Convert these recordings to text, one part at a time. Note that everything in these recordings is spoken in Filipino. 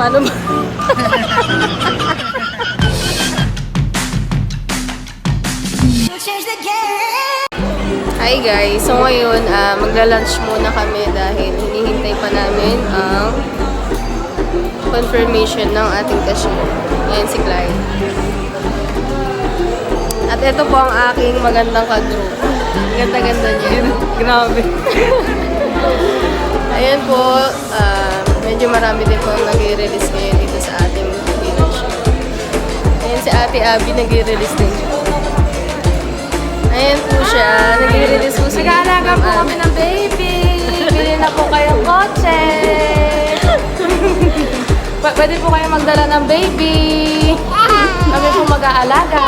Paano ba? Hi guys! So ngayon, magla-lunch muna kami dahil hinihintay pa namin ang confirmation ng ating cashier. Ayan si Clyde. At ito po ang aking magandang ka-group. Ganda-ganda niya. Grabe. Ayan po, medyo marami din po nag-i-release ngayon dito sa ating dealership. Ayan si Ate Abby, nag-i-release din siya. Ayan po siya, nag-i-release po siya. Nag-aalaga po kami ng baby. Bili na po kayong kotse. Pwede po kayo magdala ng baby. Kami po mag-aalaga.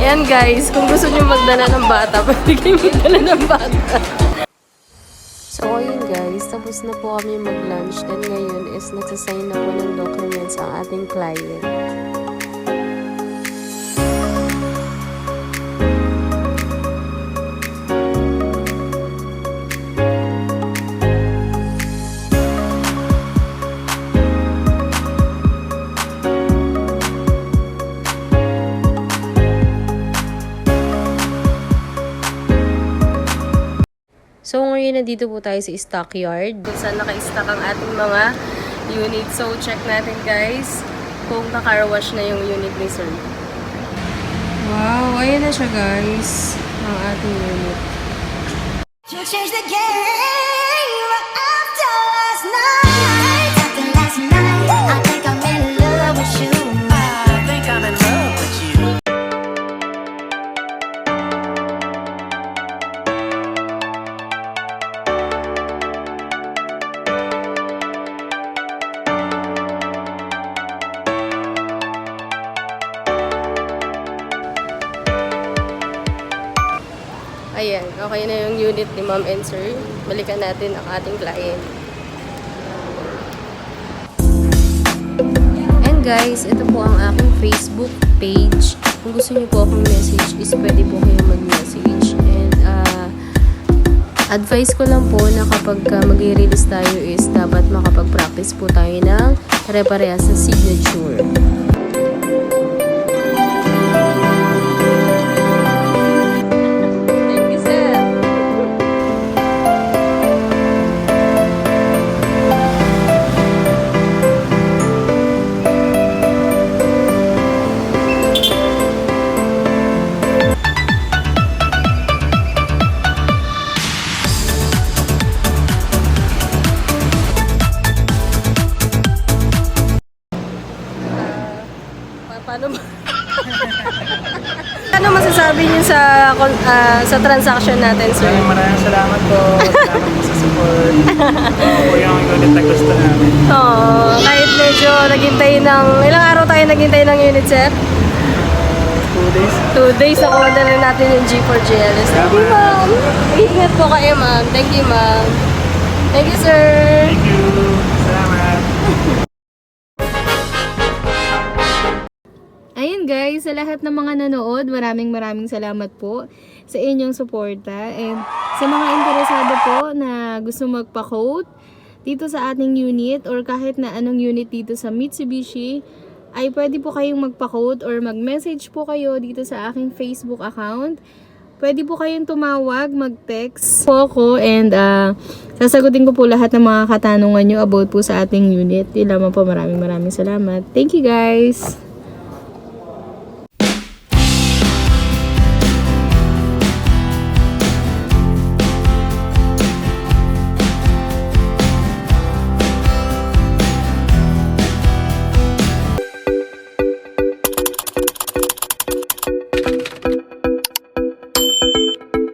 Ayan guys, kung gusto nyo magdala ng bata, pwede kayo magdala ng bata. So ayun guys, tapos na po kami mag-lunch. Then ngayon is nagsasign na po ng documents ang ating client. So, ngayon nandito po tayo sa stockyard. Kung saan naka-stock ang ating mga unit. So, check natin guys kung naka-car wash na yung unit ni Sir. Wow, ayan na siya guys. Ang ating unit. You changed the game after last night. After last night, I think I'm in love with you. I think I'm in love with you. Ayan, okay na yung unit ni Ma'am and Sir. Balikan natin ang ating client. And guys, ito po ang aking Facebook page. Kung gusto niyo po akong message is pwede po kayo mag-message. And advice ko lang po na kapag mag-release tayo is dapat makapag-practice po tayo ng pare-parehas sa signature. Paano ba? Ano masasabi niyo sa transaction natin, Sir? Maraming salamat po. Salamat po sa support. Ito po yung unit na gusto namin. Oo, kahit medyo naghintay ng... Ilang araw tayo naghintay ng unit, Sir? 2 days. 2 days na kumanda na natin yung G4 GLS. Thank you, ma'am. Ingat po kayo, ma'am. Thank you, ma'am. Thank you, sir. Thank you. Salamat. Ayun guys, sa lahat ng mga nanood, maraming salamat po sa inyong suporta. And sa mga interesado po na gusto magpa-quote dito sa ating unit or kahit na anong unit dito sa Mitsubishi, ay pwede po kayong magpa-quote or mag-message po kayo dito sa aking Facebook account. Pwede po kayong tumawag, mag-text po ako and sasagutin ko po lahat ng mga katanungan nyo about po sa ating unit. Di lamang po, maraming salamat. Thank you guys!